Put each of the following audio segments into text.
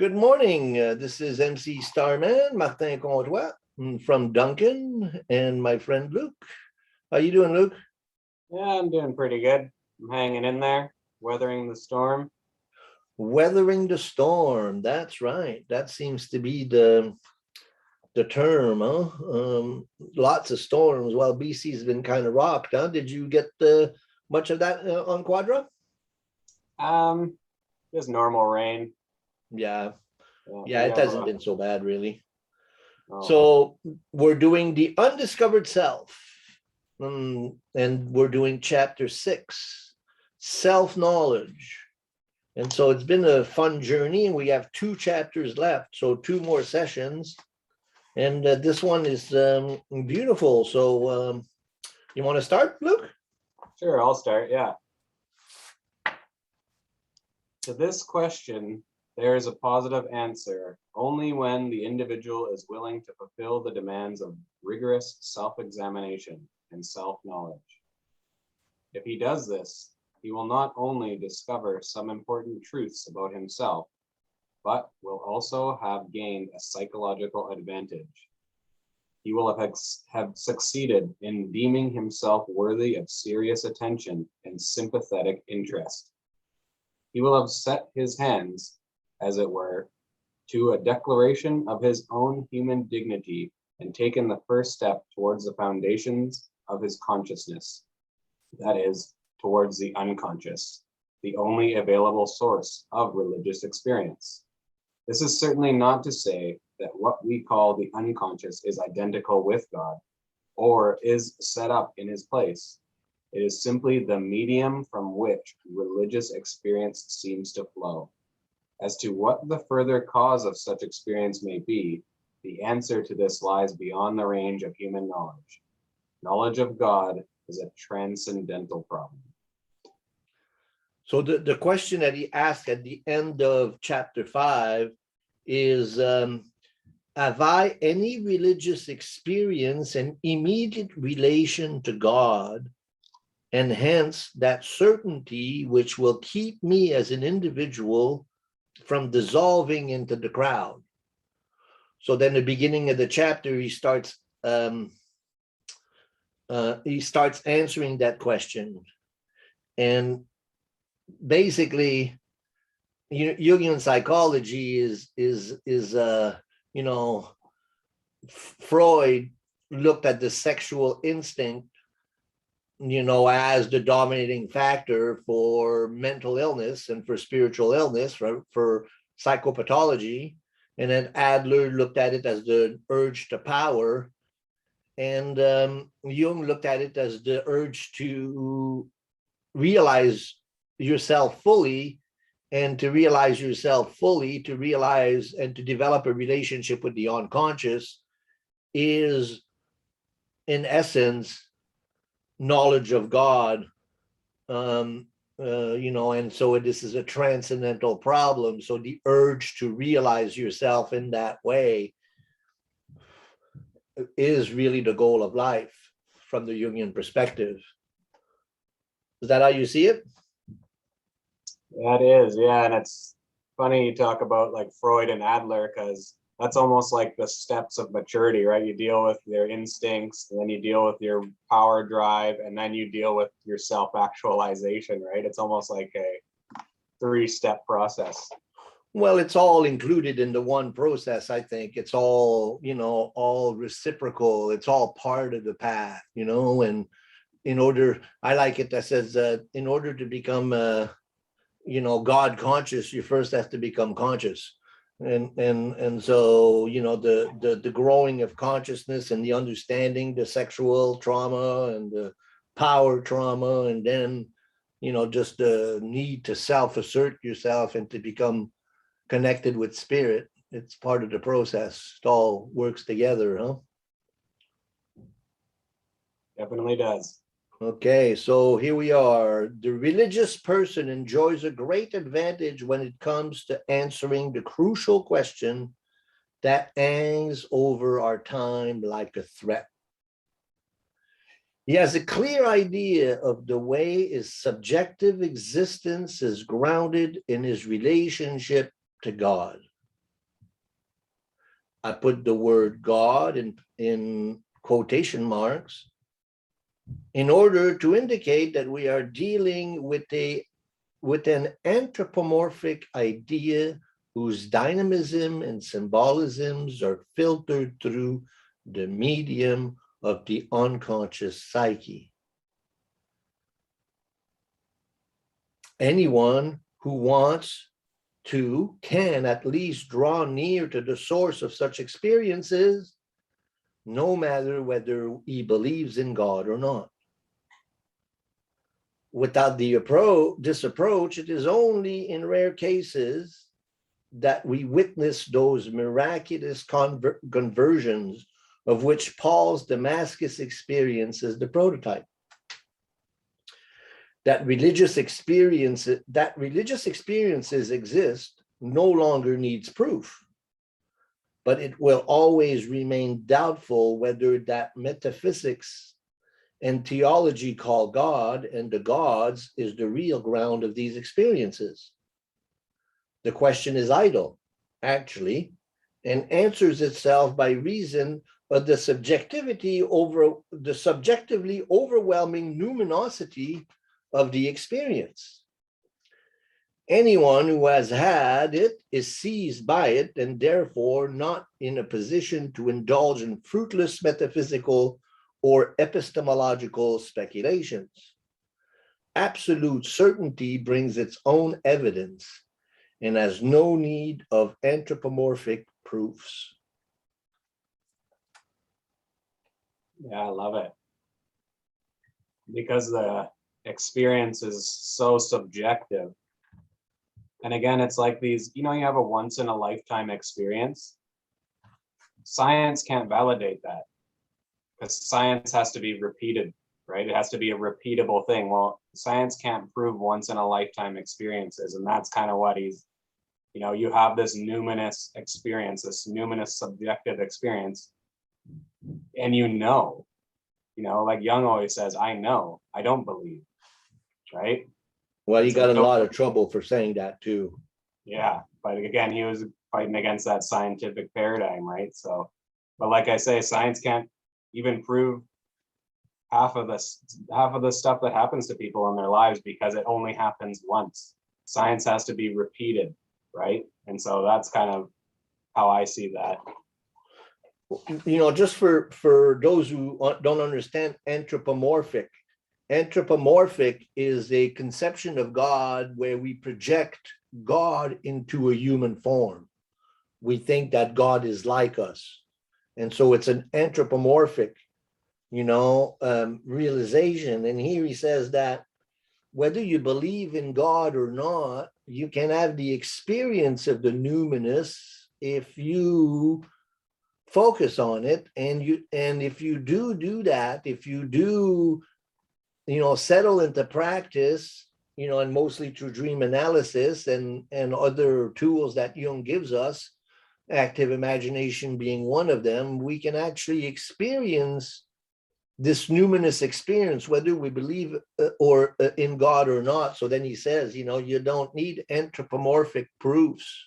Good morning. This is MC Starman, Martin Comtois from Duncan, and my friend Luke. How you doing, Luke? Yeah, I'm doing pretty good. I'm hanging in there, weathering the storm. Weathering the storm. That's right. That seems to be the term, huh? Lots of storms. Well, BC's been kind of rocked, huh? Did you get much of that on Quadra? Um, just normal rain. Yeah. Yeah, Yeah, we it have hasn't been so bad, really. oh, So we're doing the undiscovered self. And we're doing chapter 6, self knowledge. And so it's been a fun journey, and we have 2 chapters left, so 2 more sessions. And this one is beautiful. So you want to start, Luke? sure, I'll start. Yeah. To this question, there is a positive answer only when the individual is willing to fulfill the demands of rigorous self-examination and self-knowledge. If he does this, he will not only discover some important truths about himself, but will also have gained a psychological advantage. He will have succeeded in deeming himself worthy of serious attention and sympathetic interest. He will have set his hands, as it were, to a declaration of his own human dignity and taken the first step towards the foundations of his consciousness, that is, towards the unconscious, the only available source of religious experience. This is certainly not to say that what we call the unconscious is identical with God or is set up in his place. It is simply the medium from which religious experience seems to flow. As to what the further cause of such experience may be, the answer to this lies beyond the range of human knowledge. Knowledge of God is a transcendental problem. So the question that he asked at the end of chapter 5 is, have I any religious experience and immediate relation to God, and hence that certainty which will keep me as an individual from dissolving into the crowd? So then the beginning of the chapter, he starts answering that question. And basically, Jungian psychology is Freud looked at the sexual instinct, as the dominating factor for mental illness and for spiritual illness, for psychopathology. And then Adler looked at it as the urge to power. And Jung looked at it as the urge to realize yourself fully, and to realize yourself fully, to realize and to develop a relationship with the unconscious is, in essence, knowledge of God. And so this is a transcendental problem. So the urge to realize yourself in that way is really the goal of life from the Jungian perspective. Is that how you see it? That is, yeah. And it's funny you talk about like Freud and Adler, because that's almost like the steps of maturity, right? You deal with your instincts, and then you deal with your power drive, and then you deal with your self-actualization, right? It's almost like a 3-step process. Well, it's all included in the one process. I think it's all, all reciprocal. It's all part of the path, and I like it that says, in order to become, God conscious, you first have to become conscious. And so, the growing of consciousness and the understanding the sexual trauma and the power trauma, and then, just the need to self-assert yourself and to become connected with spirit. It's part of the process. It all works together, huh? Definitely does. Okay, so here we are. The religious person enjoys a great advantage when it comes to answering the crucial question that hangs over our time like a threat. He has a clear idea of the way his subjective existence is grounded in his relationship to God. I put the word God in quotation marks, in order to indicate that we are dealing with an anthropomorphic idea whose dynamism and symbolisms are filtered through the medium of the unconscious psyche. Anyone who wants to can at least draw near to the source of such experiences, no matter whether he believes in God or not. Without this approach, it is only in rare cases that we witness those miraculous conversions of which Paul's Damascus experience is the prototype. That religious experiences exist no longer needs proof, but it will always remain doubtful whether that metaphysics and theology call God and the gods is the real ground of these experiences. The question is idle, actually, and answers itself by reason of the subjectively overwhelming numinosity of the experience. Anyone who has had it is seized by it and therefore not in a position to indulge in fruitless metaphysical or epistemological speculations. Absolute certainty brings its own evidence and has no need of anthropomorphic proofs. Yeah, I love it. Because the experience is so subjective. And again, it's like these, you have a once in a lifetime experience. Science can't validate that because science has to be repeated, right? It has to be a repeatable thing. Well, science can't prove once in a lifetime experiences. And that's kind of what he's, you have this numinous experience, this numinous subjective experience. And like Jung always says, I know, I don't believe, right? Well, he got in a lot of trouble for saying that too. Yeah, but again, he was fighting against that scientific paradigm, right? So, but like I say, science can't even prove half of the stuff that happens to people in their lives because it only happens once. Science has to be repeated, right? And so that's kind of how I see that. Just for those who don't understand anthropomorphic is a conception of God where we project God into a human form. We think that God is like us. And so it's an anthropomorphic, realization. And here he says that whether you believe in God or not, you can have the experience of the numinous if you focus on it. And if you do that, if you do settle into practice, and mostly through dream analysis and other tools that Jung gives us, active imagination being one of them, we can actually experience this numinous experience, whether we believe or in God or not. So then he says, you don't need anthropomorphic proofs.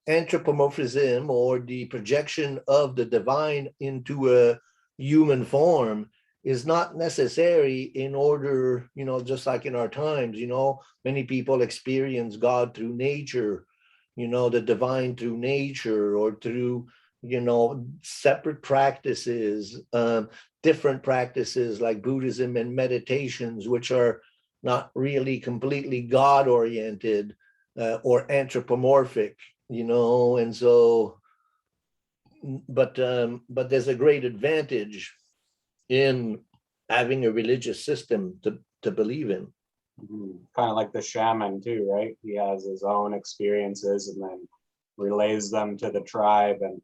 Anthropomorphism, or the projection of the divine into a human form, is not necessary in order, just like in our times, many people experience God through nature, the divine through nature, or through, separate practices, different practices like Buddhism and meditations, which are not really completely God-oriented or anthropomorphic, and so, but there's a great advantage in having a religious system to believe in. Kind of like the shaman too, right? He has his own experiences and then relays them to the tribe, and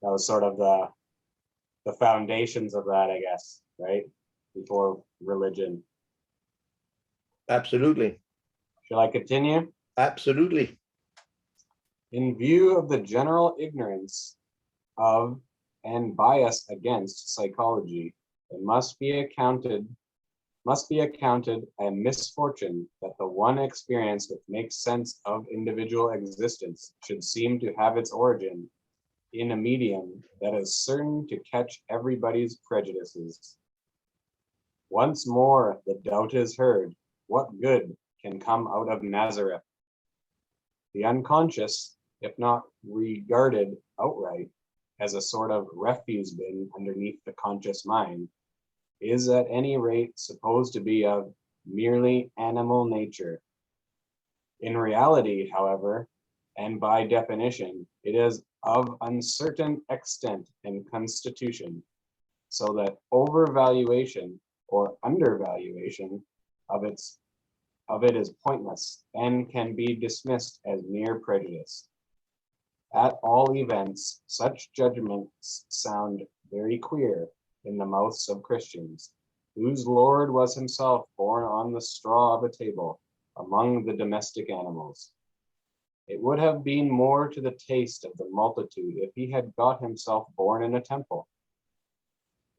that was sort of the foundations of that, I guess, right? Before religion. Absolutely. Shall I continue? Absolutely. In view of the general ignorance of and bias against psychology, it must be accounted a misfortune that the one experience which makes sense of individual existence should seem to have its origin in a medium that is certain to catch everybody's prejudices. Once more the doubt is heard, what good can come out of Nazareth? The unconscious, if not regarded outright as a sort of refuse bin underneath the conscious mind, is at any rate supposed to be of merely animal nature. In reality, however, and by definition, it is of uncertain extent and constitution, so that overvaluation or undervaluation of it is pointless and can be dismissed as mere prejudice. At all events, such judgments sound very queer in the mouths of Christians, whose Lord was himself born on the straw of a table among the domestic animals. It would have been more to the taste of the multitude if he had got himself born in a temple.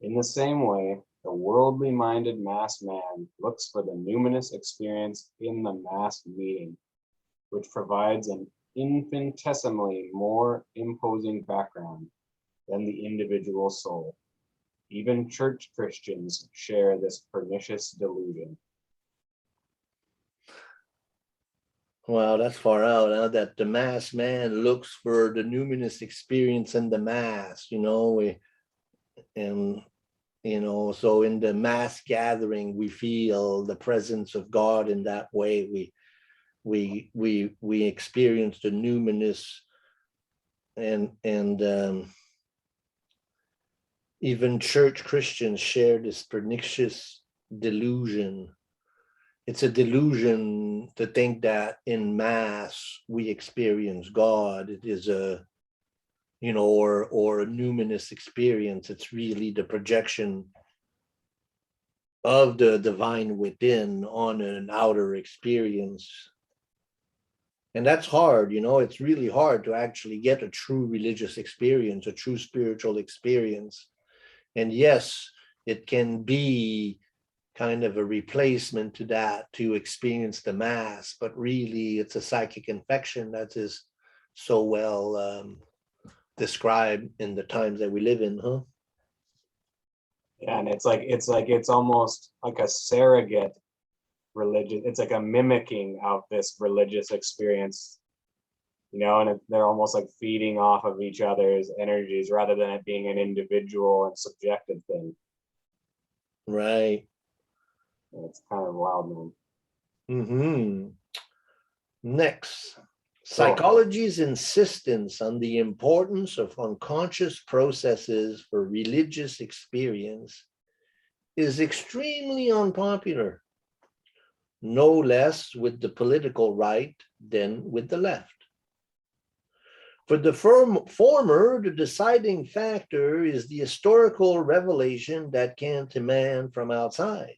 In the same way, the worldly-minded mass man looks for the numinous experience in the mass meeting, which provides an infinitesimally more imposing background than the individual soul. Even church Christians share this pernicious delusion. Wow, that's far out, huh? That the mass man looks for the numinous experience in the mass, and so in the mass gathering, we feel the presence of God in that way. We experience the numinous, and even church Christians share this pernicious delusion. It's a delusion to think that in mass we experience God. It is a, or a numinous experience. It's really the projection of the divine within on an outer experience. And that's hard, it's really hard to actually get a true religious experience, a true spiritual experience. And yes, it can be kind of a replacement to that, to experience the mass, but really it's a psychic infection that is so well described in the times that we live in, huh? Yeah, and it's almost like a surrogate religion. It's like a mimicking of this religious experience, and they're almost like feeding off of each other's energies rather than it being an individual and subjective thing. Right. It's kind of wild, man. Mm-hmm. Next, psychology's insistence on the importance of unconscious processes for religious experience is extremely unpopular, no less with the political right than with the left. For the former, the deciding factor is the historical revelation that can demand from outside.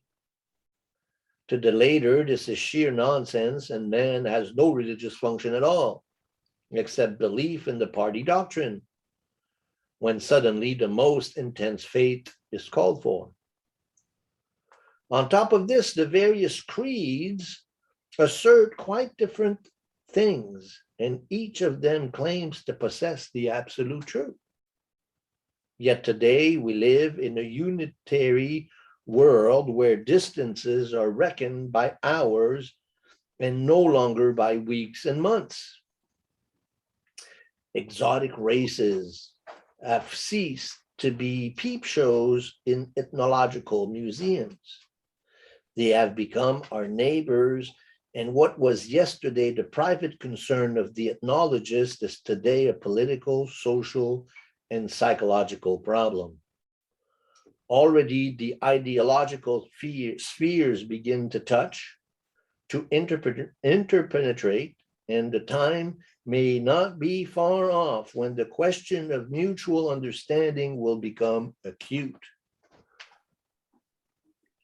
To the later, this is sheer nonsense, and man has no religious function at all, except belief in the party doctrine, when suddenly the most intense faith is called for. On top of this, the various creeds assert quite different things, and each of them claims to possess the absolute truth. Yet today we live in a unitary world where distances are reckoned by hours and no longer by weeks and months. Exotic races have ceased to be peep shows in ethnological museums. They have become our neighbors, and what was yesterday the private concern of the ethnologist is today a political, social, and psychological problem. Already the ideological spheres begin to touch, to interpenetrate, and the time may not be far off when the question of mutual understanding will become acute.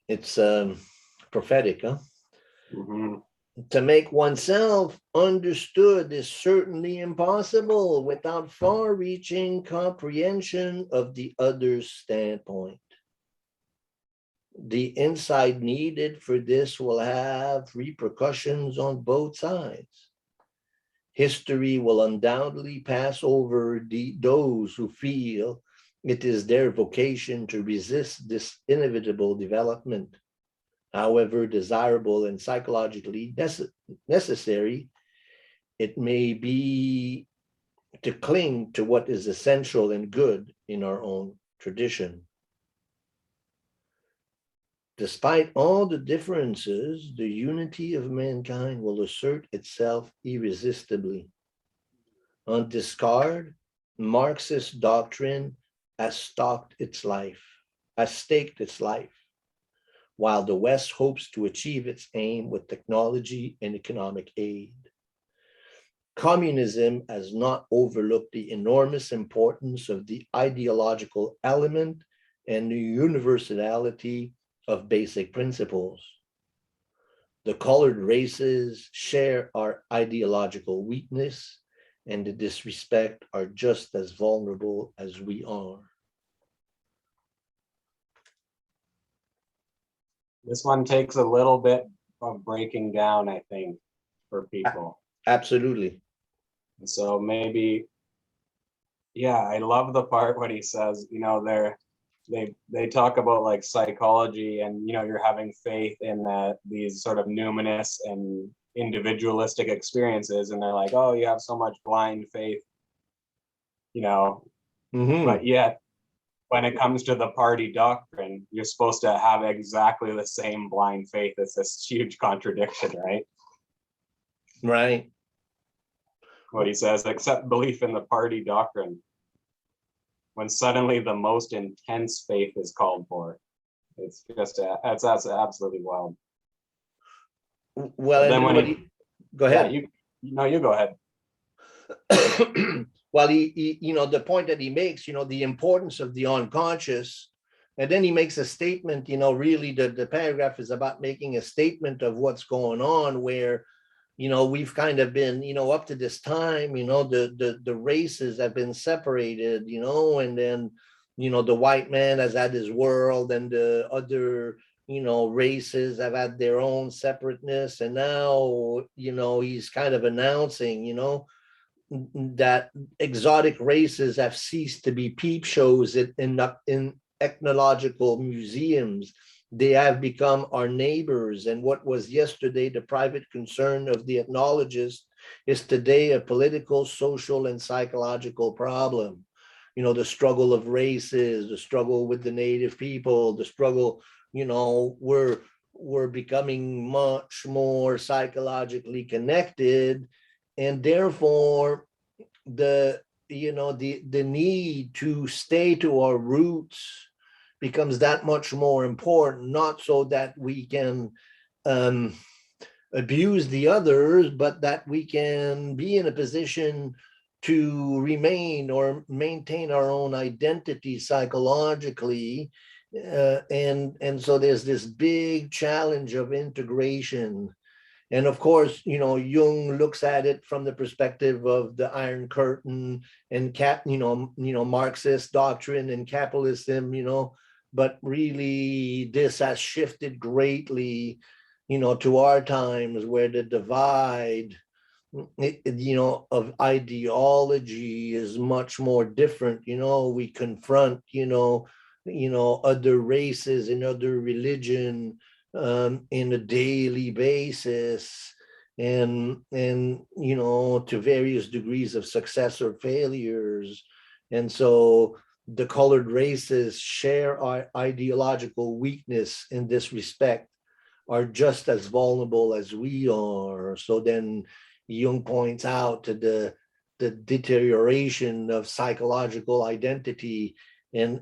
It's prophetic, huh? Mm-hmm. To make oneself understood is certainly impossible without far-reaching comprehension of the other's standpoint. The insight needed for this will have repercussions on both sides. History will undoubtedly pass over those who feel it is their vocation to resist this inevitable development. However desirable and psychologically necessary it may be to cling to what is essential and good in our own tradition. Despite all the differences, the unity of mankind will assert itself irresistibly. Undiscovered, Marxist doctrine has staked its life, while the West hopes to achieve its aim with technology and economic aid. Communism has not overlooked the enormous importance of the ideological element and the universality of basic principles. The colored races share our ideological weakness, and in this respect are just as vulnerable as we are. This one takes a little bit of breaking down, I think, for people. Absolutely. So maybe, yeah, I love the part when he says, they talk about like psychology and, you're having faith in these sort of numinous and individualistic experiences. And they're like, oh, you have so much blind faith, but yet when it comes to the party doctrine, you're supposed to have exactly the same blind faith. It's this huge contradiction, right? Right. What he says, accept belief in the party doctrine, when suddenly the most intense faith is called for. It's just, that's absolutely wild. Well, and then when go ahead. Yeah, you go ahead. Well, he, the point that he makes, the importance of the unconscious, and then he makes a statement, really the paragraph is about making a statement of what's going on, where, we've kind of been, up to this time, the races have been separated, and then, the white man has had his world and the other, races have had their own separateness. And now, he's kind of announcing, that exotic races have ceased to be peep shows in ethnological museums. They have become our neighbors, and what was yesterday the private concern of the ethnologist is today a political, social, and psychological problem. The struggle of races, the struggle with the native people, the struggle, we're becoming much more psychologically connected, and therefore the need to stay to our roots becomes that much more important, not so that we can abuse the others, but that we can be in a position to remain or maintain our own identity psychologically. And so there's this big challenge of integration. And of course, Jung looks at it from the perspective of the Iron Curtain and Marxist doctrine and capitalism, but really this has shifted greatly, to our times, where the divide, of ideology is much more different. We confront, other races and other religion in a daily basis, and to various degrees of success or failures. And so the colored races share our ideological weakness in this respect, are just as vulnerable as we are. So then Jung points out to the deterioration of psychological identity, and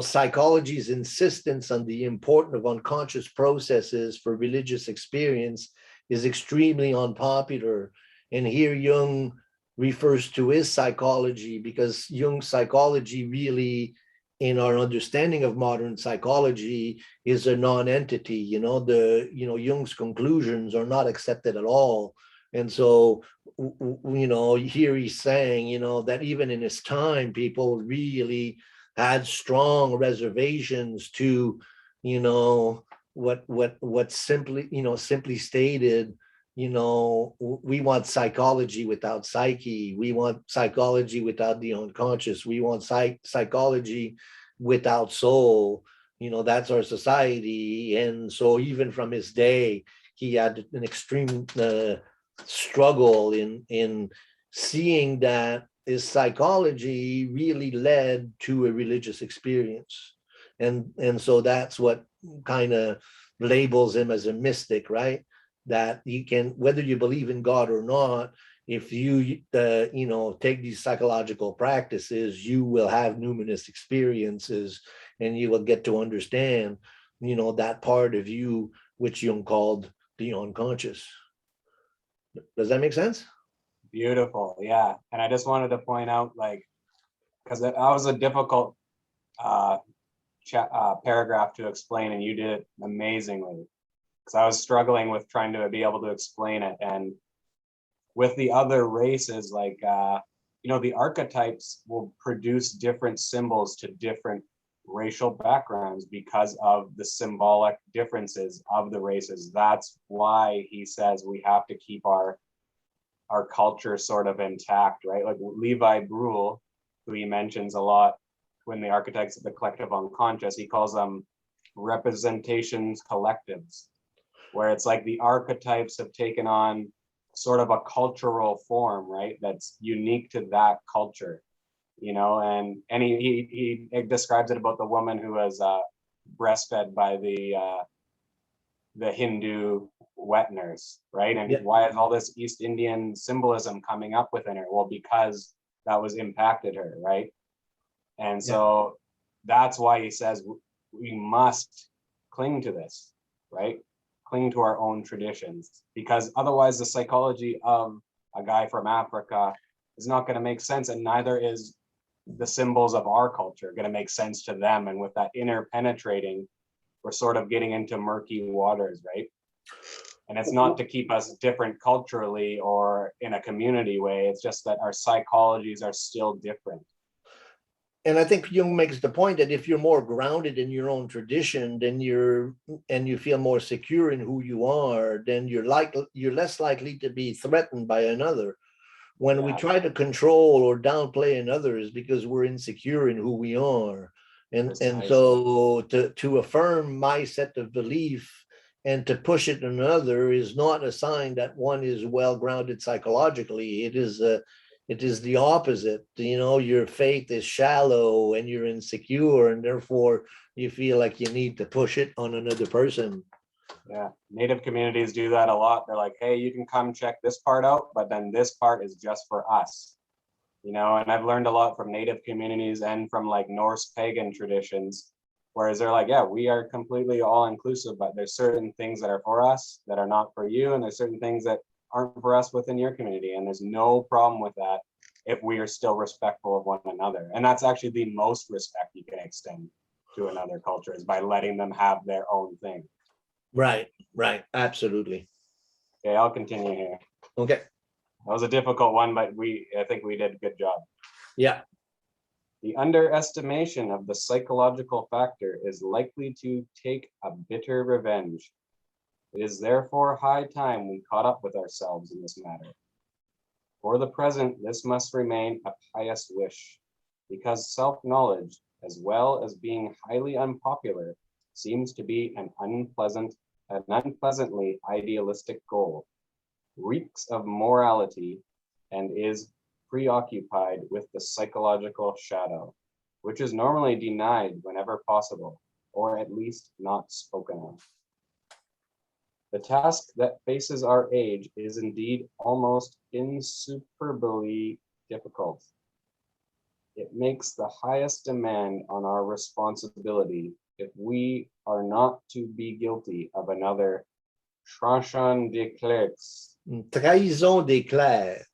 psychology's insistence on the importance of unconscious processes for religious experience is extremely unpopular. And here Jung refers to his psychology, because Jung's psychology really, in our understanding of modern psychology, is a non-entity. Jung's conclusions are not accepted at all. And so, here he's saying, that even in his time, people really had strong reservations to, what simply stated, we want psychology without psyche. We want psychology without the unconscious. We want psychology without soul. That's our society. And so even from his day, he had an extreme struggle in seeing that his psychology really led to a religious experience. And so that's what kind of labels him as a mystic, right? That you can, whether you believe in God or not, if you take these psychological practices, you will have numinous experiences, and you will get to understand that part of you which Jung called the unconscious. Does that make sense? Beautiful. Yeah. And I just wanted to point out, like, because that was a difficult uh, paragraph to explain, and you did it amazingly. Because I was struggling with trying to be able to explain it. And with the other races, like, the archetypes will produce different symbols to different racial backgrounds because of the symbolic differences of the races. That's why he says we have to keep our culture sort of intact, right? Like Levi Brule, who he mentions a lot when the archetypes of the collective unconscious, he calls them representations collectives, where it's like the archetypes have taken on sort of a cultural form, right? That's unique to that culture, and he describes it about the woman who was breastfed by the Hindu wet nurse, right? And why is all this East Indian symbolism coming up within her? Well, because that was impacted her, right? And so that's why he says we must cling to this, right? Cling to our own traditions, because otherwise the psychology of a guy from Africa is not going to make sense, and neither is the symbols of our culture going to make sense to them. And with that inner penetrating, we're sort of getting into murky waters, right? And it's not to keep us different culturally or in a community way. It's just that our psychologies are still different. And I think Jung makes the point that if you're more grounded in your own tradition, then you feel more secure in who you are, then you're less likely to be threatened by another. When we try to control or downplay another is because we're insecure in who we are. And so to affirm my set of belief and to push it on another is not a sign that one is well grounded psychologically. It is the opposite. Your faith is shallow and you're insecure, and therefore you feel like you need to push it on another person. Yeah, Native communities do that a lot. They're like, hey, you can come check this part out, but then this part is just for us. And I've learned a lot from Native communities and from like Norse pagan traditions, whereas they're like, yeah, we are completely all inclusive, but there's certain things that are for us that are not for you, and there's certain things that aren't for us within your community, and there's no problem with that if we are still respectful of one another. And that's actually the most respect you can extend to another culture, is by letting them have their own thing. Right, absolutely. Okay, I'll continue here. Okay. That was a difficult one, but I think we did a good job. Yeah. The underestimation of the psychological factor is likely to take a bitter revenge. It is therefore high time we caught up with ourselves in this matter. For the present, this must remain a pious wish, because self-knowledge, as well as being highly unpopular, seems to be an unpleasantly idealistic goal, reeks of morality, and is preoccupied with the psychological shadow, which is normally denied whenever possible, or at least not spoken of. The task that faces our age is indeed almost insuperably difficult. It makes the highest demand on our responsibility if we are not to be guilty of another trahison des clercs. Trahison des clercs.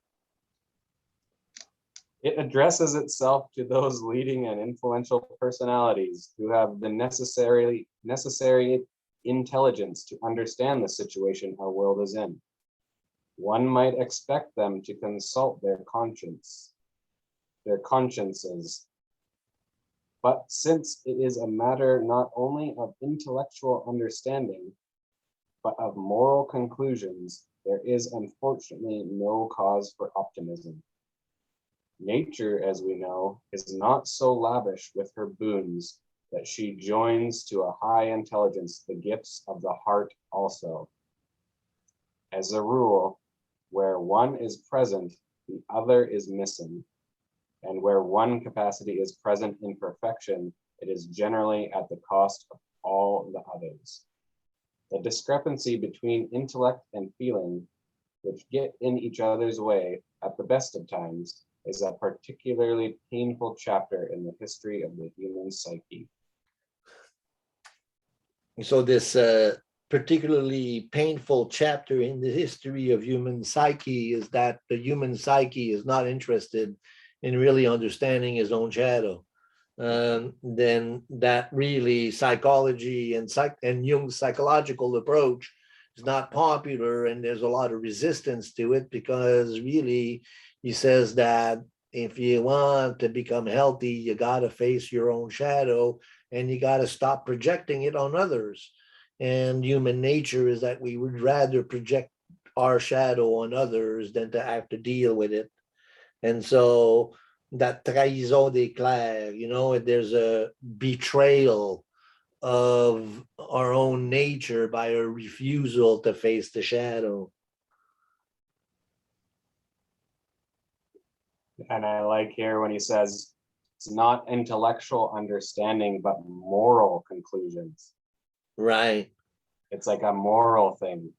It addresses itself to those leading and influential personalities who have the necessary intelligence to understand the situation our world is in. One might expect them to consult their consciences. But since it is a matter not only of intellectual understanding, but of moral conclusions, there is unfortunately no cause for optimism. Nature, as we know, is not so lavish with her boons that she joins to a high intelligence the gifts of the heart also. As a rule, where one is present, the other is missing. And where one capacity is present in perfection, it is generally at the cost of all the others. The discrepancy between intellect and feeling, which get in each other's way at the best of times, is a particularly painful chapter in the history of the human psyche. So this particularly painful chapter in the history of human psyche is that the human psyche is not interested in really understanding his own shadow. Then that really psychology and Jung's psychological approach is not popular, and there's a lot of resistance to it, because really he says that if you want to become healthy, you got to face your own shadow, and you got to stop projecting it on others. And human nature is that we would rather project our shadow on others than to have to deal with it. And so that trahison d'éclair, there's a betrayal of our own nature by a refusal to face the shadow. And I like here when he says, it's not intellectual understanding, but moral conclusions. Right. It's like a moral thing,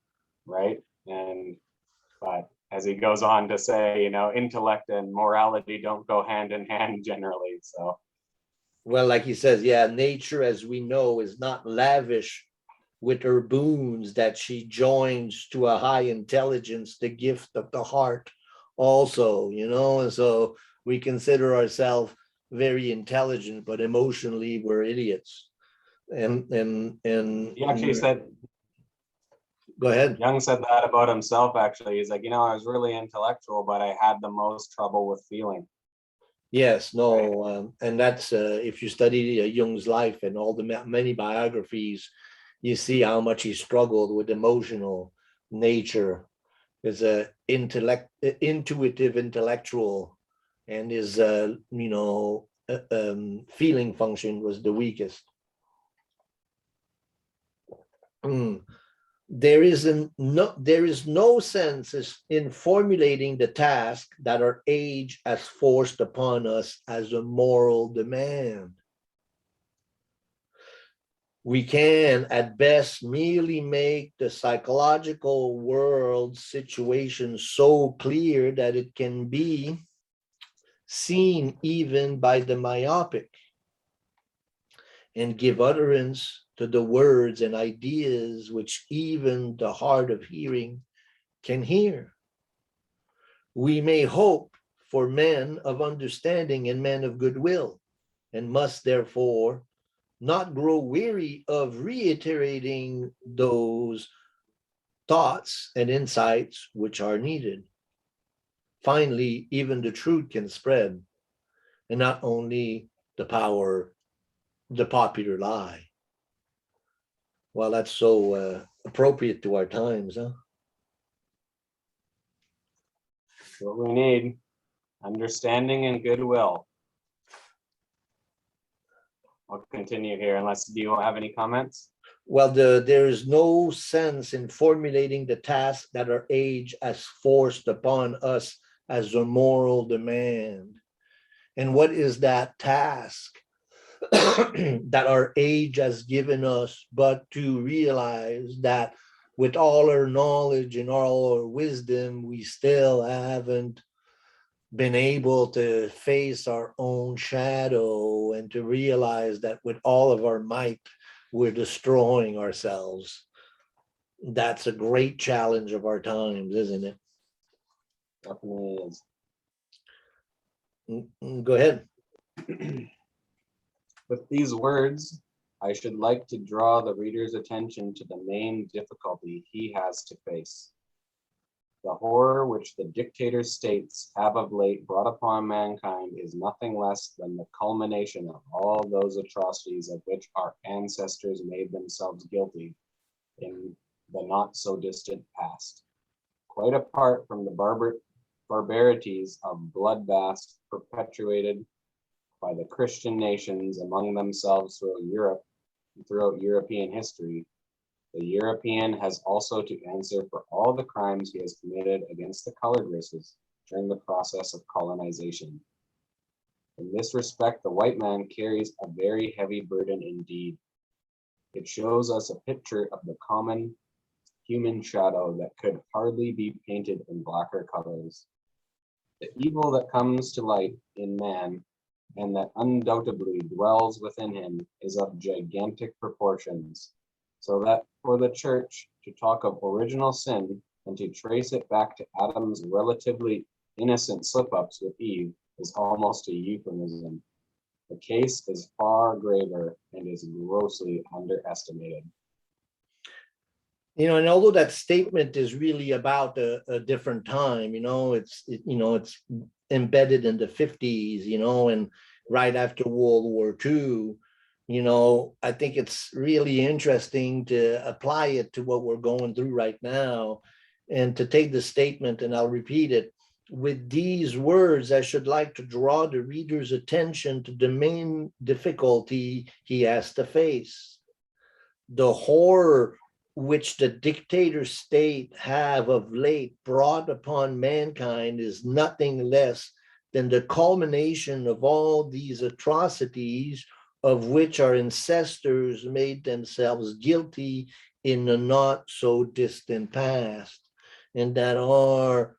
right? But as he goes on to say, intellect and morality don't go hand in hand generally. So, well, like he says, yeah, nature, as we know, is not lavish with her boons that she joins to a high intelligence, the gift of the heart also, and so we consider ourselves very intelligent, but emotionally we're idiots. And he actually said, go ahead. Jung said that about himself, actually. He's like, I was really intellectual, but I had the most trouble with feeling. Yes, no, and that's if you study Jung's life and all the many biographies, you see how much he struggled with emotional nature. Is a intuitive intellectual, and his feeling function was the weakest. There is no sense in formulating the task that our age has forced upon us as a moral demand. We can, at best, merely make the psychological world situation so clear that it can be seen even by the myopic, and give utterance to the words and ideas which even the hard of hearing can hear. We may hope for men of understanding and men of goodwill, and must therefore not grow weary of reiterating those thoughts and insights which are needed. Finally, even the truth can spread, and not only the popular lie. Well, that's so appropriate to our times, huh? What we need, understanding and goodwill. I'll continue here unless, do you have any comments? Well, there is no sense in formulating the task that our age has forced upon us as a moral demand. And what is that task that our age has given us, but to realize that with all our knowledge and all our wisdom, we still haven't been able to face our own shadow, and to realize that with all of our might, we're destroying ourselves. That's a great challenge of our times, isn't it? Definitely is. Go ahead. With these words, I should like to draw the reader's attention to the main difficulty he has to face. The horror which the dictator states have of late brought upon mankind is nothing less than the culmination of all those atrocities of which our ancestors made themselves guilty in the not so distant past. quite apart from the barbarities of bloodbaths perpetuated by the Christian nations among themselves throughout European history. The European has also to answer for all the crimes he has committed against the colored races during the process of colonization. In this respect, the white man carries a very heavy burden indeed. It shows us a picture of the common human shadow that could hardly be painted in blacker colors. The evil that comes to light in man and that undoubtedly dwells within him is of gigantic proportions, so that for the church to talk of original sin and to trace it back to Adam's relatively innocent slip-ups with Eve is almost a euphemism. The case is far graver and is grossly underestimated. And although that statement is really about a different time, it's embedded in the 50s, and right after World War II, I think it's really interesting to apply it to what we're going through right now, and to take the statement, and I'll repeat it. With these words, I should like to draw the reader's attention to the main difficulty he has to face. The horror which the dictator state have of late brought upon mankind is nothing less than the culmination of all these atrocities of which our ancestors made themselves guilty in the not so distant past, and that our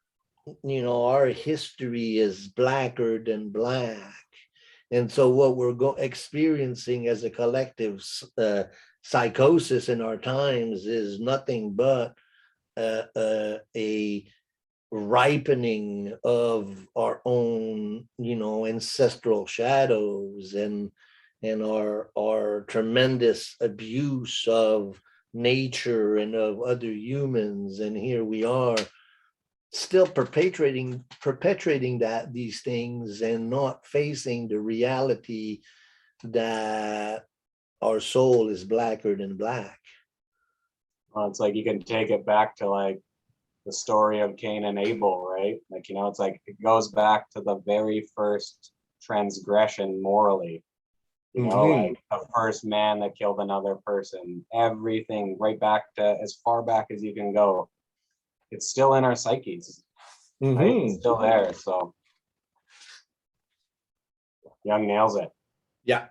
history is blacker than black. And so what we're experiencing as a collective psychosis in our times is nothing but a ripening of our own, ancestral shadows, and our tremendous abuse of nature and of other humans. And here we are still perpetrating these things, and not facing the reality that our soul is blacker than black. Well, it's like you can take it back to like the story of Cain and Abel, right? Like, it's like it goes back to the very first transgression morally. Like the first man that killed another person, everything right back to as far back as you can go. It's still in our psyches, right? It's still there. So Jung nails it. Yeah.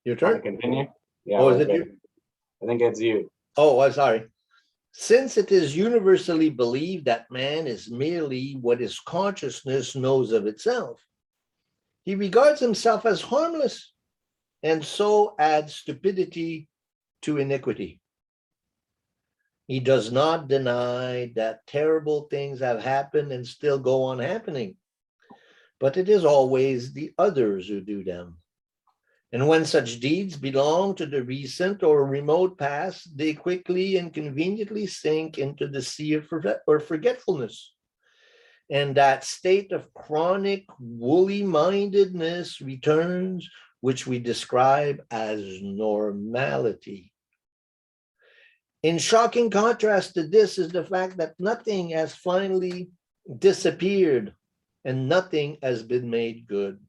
Your Want turn? to continue? Yeah. Oh, is it you? I think it's you. Oh, I'm sorry. Since it is universally believed that man is merely what his consciousness knows of itself, he regards himself as harmless, and so adds stupidity to iniquity. He does not deny that terrible things have happened and still go on happening, but it is always the others who do them. And when such deeds belong to the recent or remote past, they quickly and conveniently sink into the sea of forgetfulness. And that state of chronic woolly-mindedness returns, which we describe as normality. In shocking contrast to this is the fact that nothing has finally disappeared and nothing has been made good.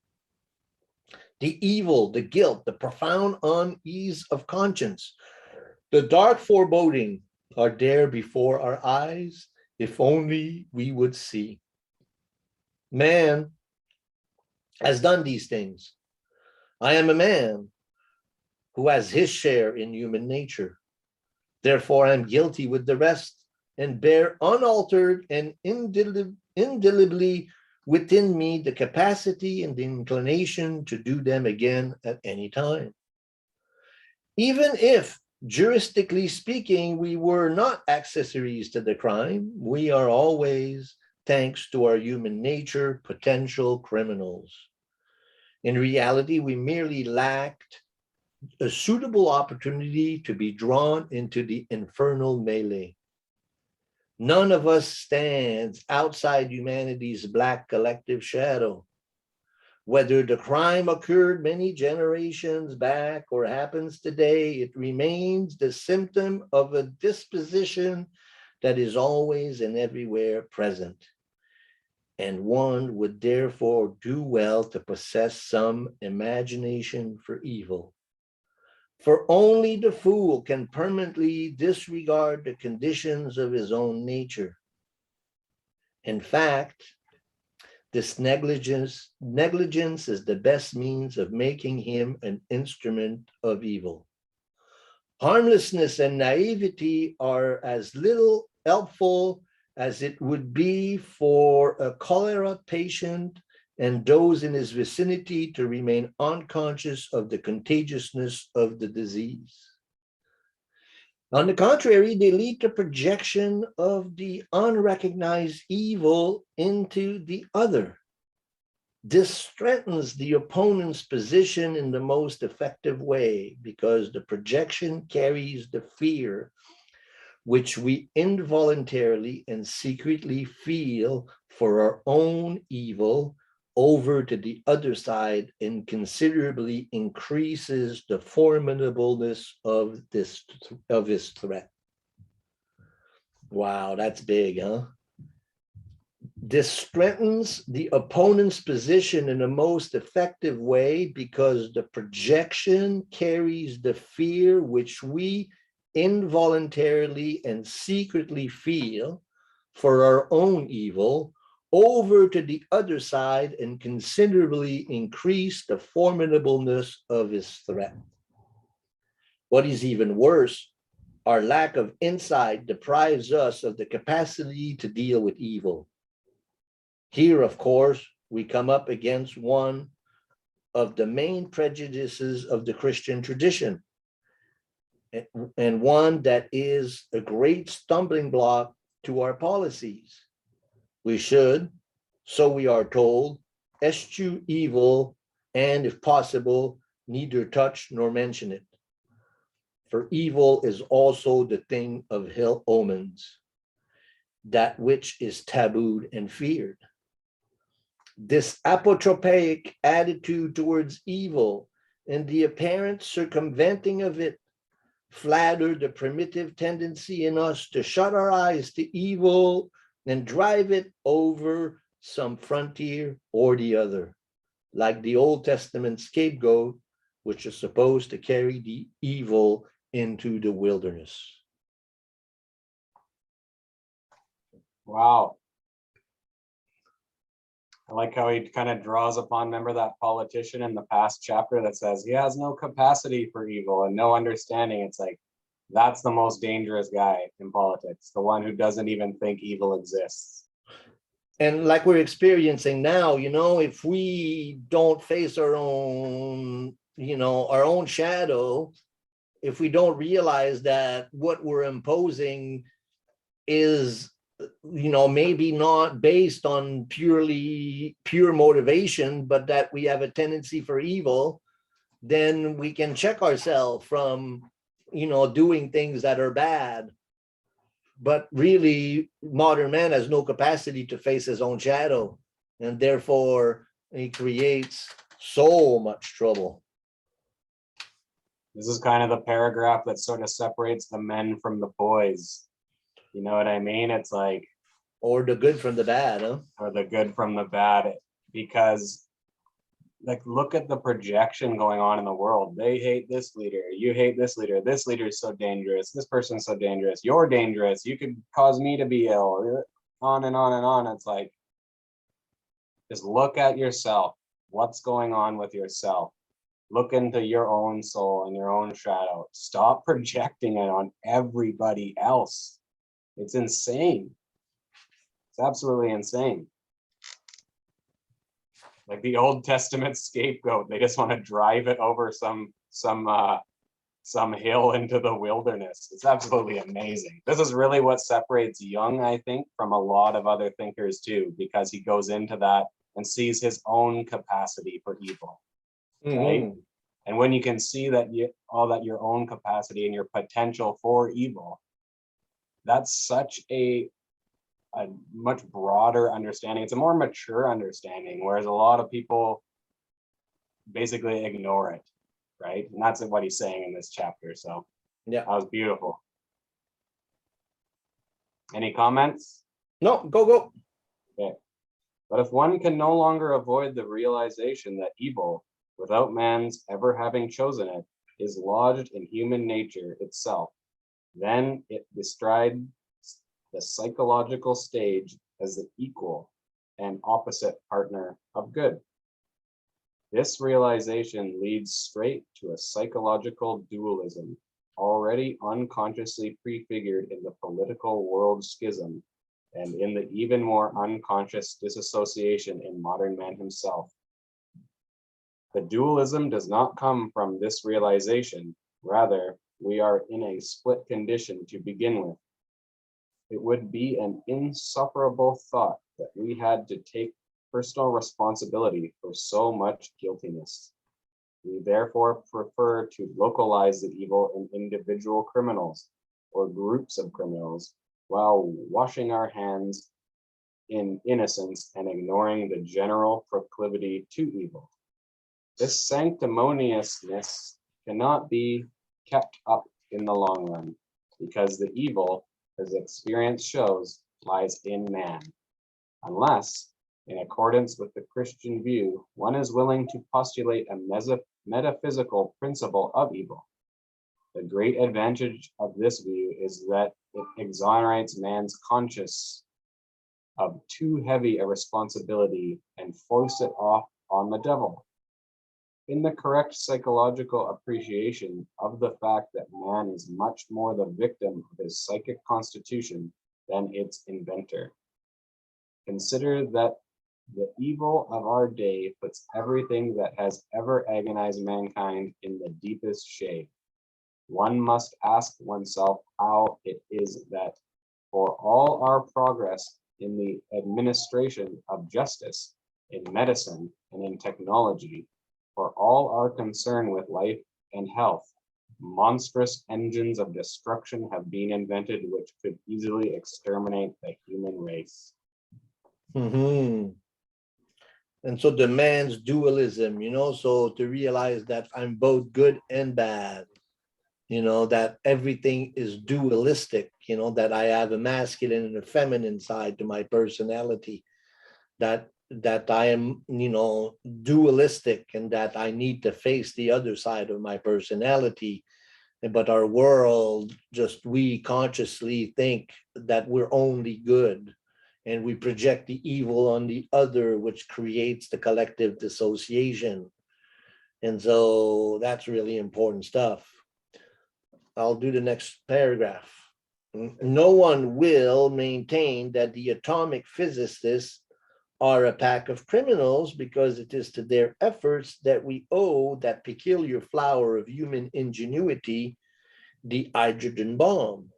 The evil, the guilt, the profound unease of conscience, the dark foreboding are there before our eyes, if only we would see. Man has done these things. I am a man who has his share in human nature. Therefore, I am guilty with the rest, and bear unaltered and indelibly within me the capacity and the inclination to do them again at any time. Even if, juristically speaking, we were not accessories to the crime, we are always, thanks to our human nature, potential criminals. In reality, we merely lacked a suitable opportunity to be drawn into the infernal melee. None of us stands outside humanity's black collective shadow. Whether the crime occurred many generations back or happens today, it remains the symptom of a disposition that is always and everywhere present. And one would therefore do well to possess some imagination for evil. For only the fool can permanently disregard the conditions of his own nature. In fact, this negligence is the best means of making him an instrument of evil. Harmlessness and naivety are as little helpful as it would be for a cholera patient and those in his vicinity to remain unconscious of the contagiousness of the disease. On the contrary, they lead to projection of the unrecognized evil into the other. This strengthens the opponent's position in the most effective way because the projection carries the fear which we involuntarily and secretly feel for our own evil over to the other side and considerably increases the formidableness of his threat. Wow, that's big, huh? This strengthens the opponent's position in the most effective way because the projection carries the fear which we involuntarily and secretly feel for our own evil over to the other side and considerably increase the formidableness of his threat. What is even worse, our lack of insight deprives us of the capacity to deal with evil. Here, of course, we come up against one of the main prejudices of the Christian tradition, and one that is a great stumbling block to our policies. We should, so we are told, eschew evil and, if possible, neither touch nor mention it. For evil is also the thing of ill omens, that which is tabooed and feared. This apotropaic attitude towards evil and the apparent circumventing of it flatter the primitive tendency in us to shut our eyes to evil and drive it over some frontier or the other, like the Old Testament scapegoat, which is supposed to carry the evil into the wilderness. Wow. I like how he kind of draws upon, remember that politician in the past chapter that says he has no capacity for evil and no understanding. It's like, that's the most dangerous guy in politics, the one who doesn't even think evil exists. And like we're experiencing now, if we don't face our own, our own shadow, if we don't realize that what we're imposing is, maybe not based on pure motivation, but that we have a tendency for evil, then we can check ourselves from doing things that are bad. But really, modern man has no capacity to face his own shadow, and therefore he creates so much trouble. This is kind of the paragraph that sort of separates the men from the boys. You know what I mean? It's like, or the good from the bad, huh? Or the good from the bad, because like, look at the projection going on in the world. They hate this leader. You hate this leader. This leader is so dangerous. This person's so dangerous. You're dangerous. You could cause me to be ill. On and on and on. It's like, just look at yourself. What's going on with yourself? Look into your own soul and your own shadow. Stop projecting it on everybody else. It's insane. It's absolutely insane. Like the Old Testament scapegoat, they just want to drive it over some hill into the wilderness. It's absolutely amazing. This is really what separates Jung, I think, from a lot of other thinkers too, because he goes into that and sees his own capacity for evil. Right? And when you can see that your own capacity and your potential for evil, that's such a much broader understanding. It's a more mature understanding, whereas a lot of people basically ignore it, right? And that's what he's saying in this chapter. So Yeah. that was beautiful. Any comments? No, go. Okay. But if one can no longer avoid the realization that evil, without man's ever having chosen it, is lodged in human nature itself, then it bestrides the psychological stage as the equal and opposite partner of good. This realization leads straight to a psychological dualism, already unconsciously prefigured in the political world schism and in the even more unconscious disassociation in modern man himself. The dualism does not come from this realization. Rather, we are in a split condition to begin with. It would be an insufferable thought that we had to take personal responsibility for so much guiltiness. We therefore prefer to localize the evil in individual criminals or groups of criminals, while washing our hands in innocence and ignoring the general proclivity to evil. This sanctimoniousness cannot be kept up in the long run, because the evil, as experience shows, lies in man, unless, in accordance with the Christian view, one is willing to postulate a metaphysical principle of evil. The great advantage of this view is that it exonerates man's conscience of too heavy a responsibility and foists it off on the devil. In the correct psychological appreciation of the fact that man is much more the victim of his psychic constitution than its inventor. Consider that the evil of our day puts everything that has ever agonized mankind in the deepest shade. One must ask oneself how it is that, for all our progress in the administration of justice, in medicine, and in technology, for all our concern with life and health, monstrous engines of destruction have been invented which could easily exterminate the human race. And so the man's dualism, so to realize that I'm both good and bad, that everything is dualistic, that I have a masculine and a feminine side to my personality, that I am, dualistic, and that I need to face the other side of my personality. But our world, we consciously think that we're only good, and we project the evil on the other, which creates the collective dissociation. And so that's really important stuff. I'll do the next paragraph. No one will maintain that the atomic physicists are a pack of criminals, because it is to their efforts that we owe that peculiar flower of human ingenuity, the hydrogen bomb.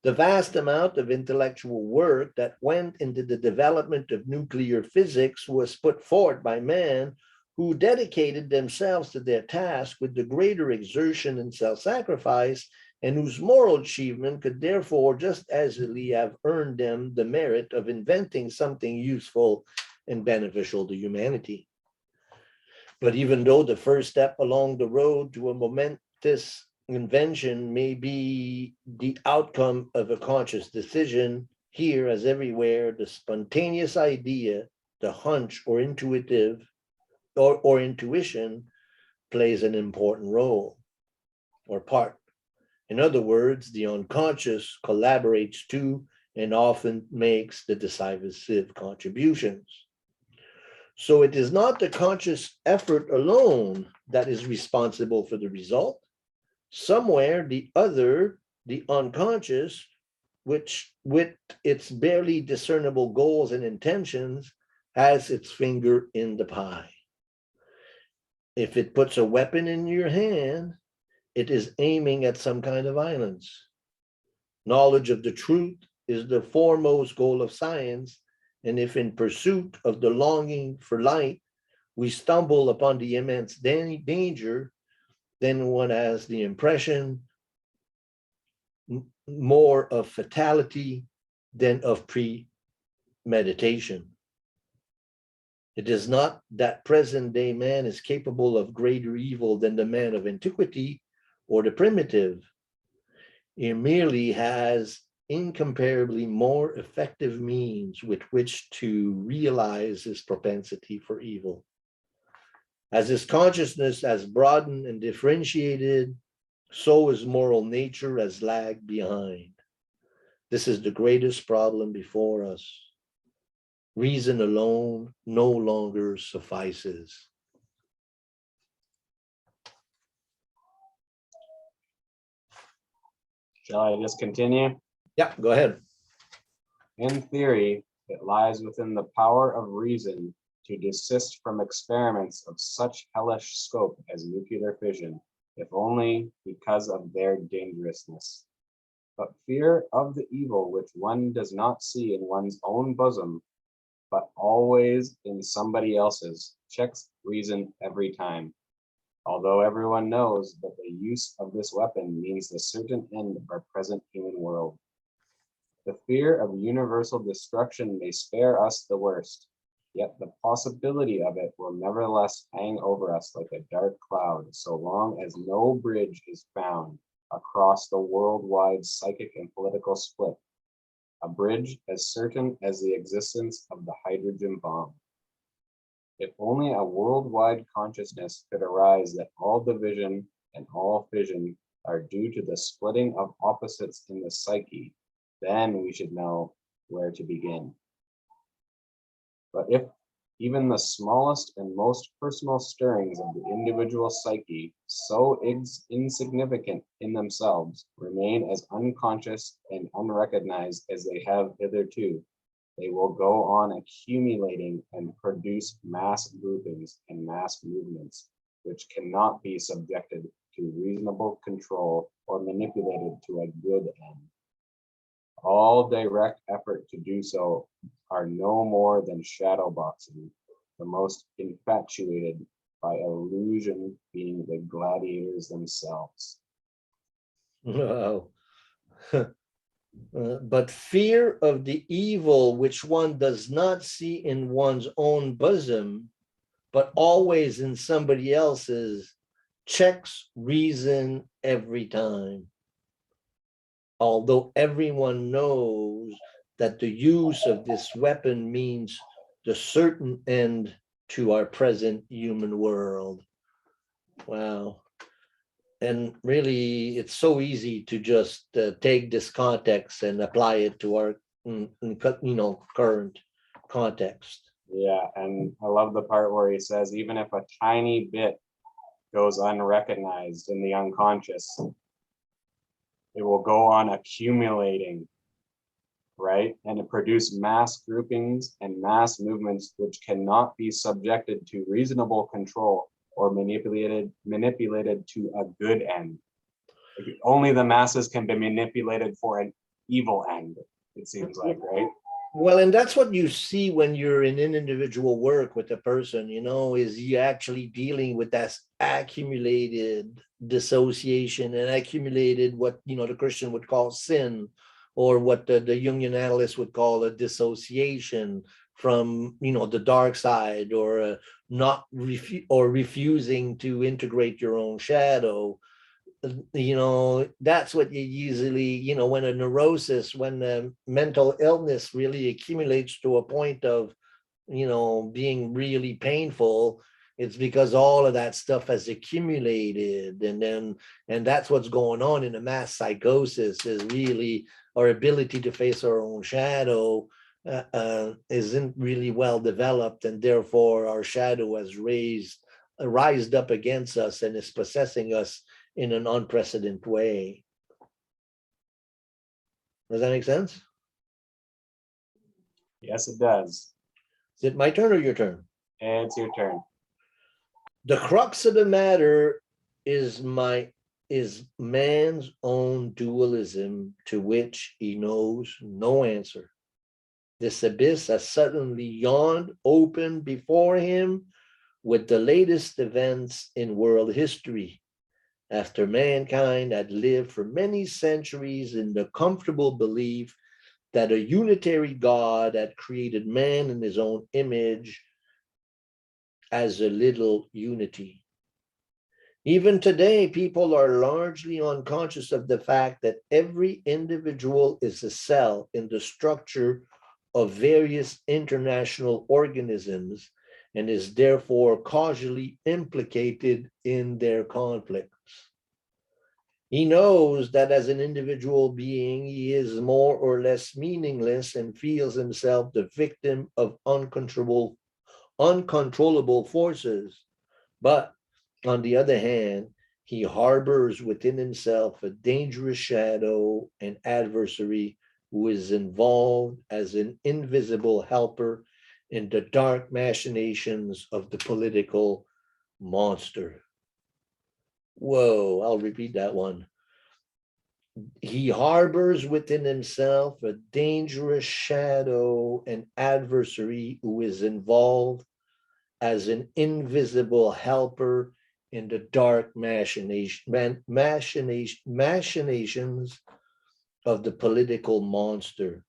The vast amount of intellectual work that went into the development of nuclear physics was put forth by men who dedicated themselves to their task with the greater exertion and self-sacrifice, and whose moral achievement could therefore just as easily have earned them the merit of inventing something useful and beneficial to humanity. But even though the first step along the road to a momentous invention may be the outcome of a conscious decision, here as everywhere, the spontaneous idea, the hunch or intuition plays an important role or part. In other words, the unconscious collaborates too, and often makes the decisive contributions. So it is not the conscious effort alone that is responsible for the result. Somewhere the other, the unconscious, which with its barely discernible goals and intentions, has its finger in the pie. If it puts a weapon in your hand, it is aiming at some kind of violence. Knowledge of the truth is the foremost goal of science, and if in pursuit of the longing for light, we stumble upon the immense danger, then one has the impression more of fatality than of premeditation. It is not that present day man is capable of greater evil than the man of antiquity or the primitive. He merely has incomparably more effective means with which to realize his propensity for evil. As his consciousness has broadened and differentiated, so his moral nature has lagged behind. This is the greatest problem before us. Reason alone no longer suffices. Shall I just continue? Yeah, go ahead. In theory, it lies within the power of reason to desist from experiments of such hellish scope as nuclear fission, if only because of their dangerousness. But fear of the evil which one does not see in one's own bosom, but always in somebody else's, checks reason every time. Although everyone knows that the use of this weapon means the certain end of our present human world. The fear of universal destruction may spare us the worst, yet the possibility of it will nevertheless hang over us like a dark cloud, so long as no bridge is found across the worldwide psychic and political split, a bridge as certain as the existence of the hydrogen bomb. If only a worldwide consciousness could arise that all division and all fission are due to the splitting of opposites in the psyche, then we should know where to begin. But if even the smallest and most personal stirrings of the individual psyche, so insignificant in themselves, remain as unconscious and unrecognized as they have hitherto, they will go on accumulating and produce mass groupings and mass movements, which cannot be subjected to reasonable control or manipulated to a good end. All direct effort to do so are no more than shadow boxing, the most infatuated by illusion being the gladiators themselves. Wow. But fear of the evil which one does not see in one's own bosom, but always in somebody else's, checks reason every time. Although everyone knows that the use of this weapon means the certain end to our present human world. Wow. And really, it's so easy to just take this context and apply it to our current context. Yeah, and I love the part where he says, even if a tiny bit goes unrecognized in the unconscious, it will go on accumulating, right? And it produce mass groupings and mass movements which cannot be subjected to reasonable control or manipulated to a good end. Only the masses can be manipulated for an evil end, it seems like, right? Well, and that's what you see when you're in an individual work with a person, is you actually dealing with that accumulated dissociation and accumulated what, the Christian would call sin, or what the Jungian analyst would call a dissociation from, the dark side, or refusing to integrate your own shadow. That's what you usually, when a neurosis, when the mental illness really accumulates to a point of, being really painful, it's because all of that stuff has accumulated. And that's what's going on in a mass psychosis, is really our ability to face our own shadow isn't really well developed, and therefore our shadow has rised up against us and is possessing us in an unprecedented way. Does that make sense? Yes, it does. Is it my turn or your turn? It's your turn. The crux of the matter is man's own dualism, to which he knows no answer. This abyss has suddenly yawned open before him with the latest events in world history, after mankind had lived for many centuries in the comfortable belief that a unitary God had created man in his own image, as a little unity. Even today, people are largely unconscious of the fact that every individual is a cell in the structure of various international organisms and is therefore causally implicated in their conflicts. He knows that as an individual being, he is more or less meaningless and feels himself the victim of uncontrollable forces. But on the other hand, he harbors within himself a dangerous shadow and adversary who is involved as an invisible helper in the dark machinations of the political monster. Whoa, I'll repeat that one. He harbors within himself a dangerous shadow and adversary who is involved as an invisible helper in the dark machinations of the political monster.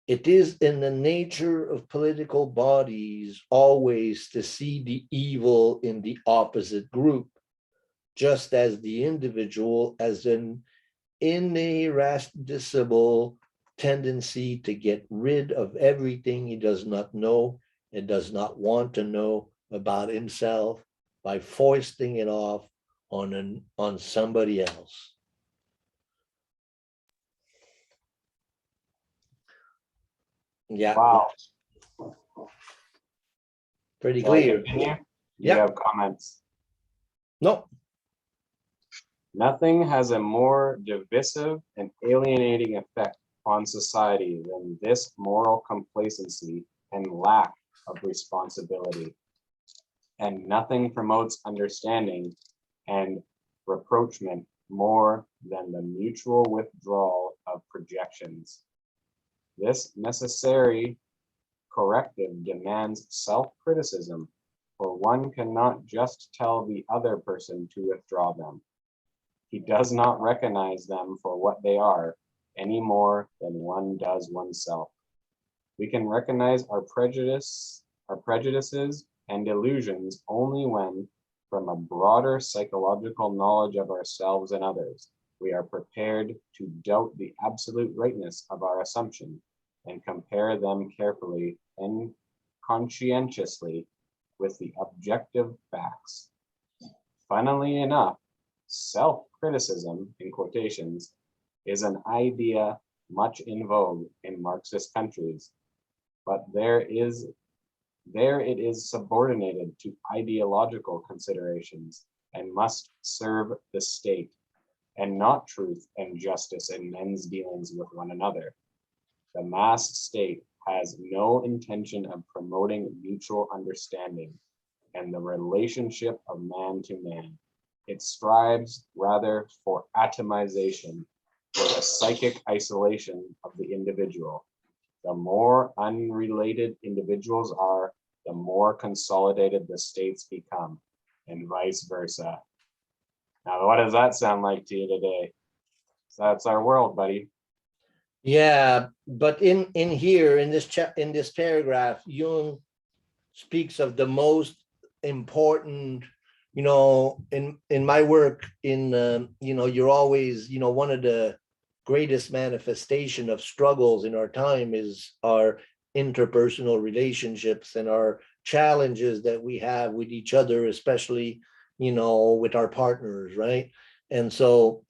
It is in the nature of political bodies always to see the evil in the opposite group, just as the individual as an irascible tendency to get rid of everything he does not know and does not want to know about himself by foisting it off on somebody else. Yeah. Wow. Pretty Shall I clear. continue? Do you Yeah. have comments? No. Nothing has a more divisive and alienating effect on society than this moral complacency and lack of responsibility. And nothing promotes understanding and rapprochement more than the mutual withdrawal of projections. This necessary corrective demands self-criticism, for one cannot just tell the other person to withdraw them. He does not recognize them for what they are any more than one does oneself. We can recognize our prejudices and illusions only when, from a broader psychological knowledge of ourselves and others, we are prepared to doubt the absolute rightness of our assumption and compare them carefully and conscientiously with the objective facts. Funnily enough, self-criticism, in quotations, is an idea much in vogue in Marxist countries, but there it is subordinated to ideological considerations and must serve the state, and not truth and justice in men's dealings with one another. The mass state has no intention of promoting mutual understanding and the relationship of man to man. It strives rather for atomization, for the psychic isolation of the individual. The more unrelated individuals are, the more consolidated the states become, and vice versa. Now, what does that sound like to you today? So that's our world, buddy. Yeah, but in here in this paragraph, Jung speaks of the most important, in my work you're always, one of the greatest manifestation of struggles in our time is our interpersonal relationships and our challenges that we have with each other, especially, with our partners, right? And so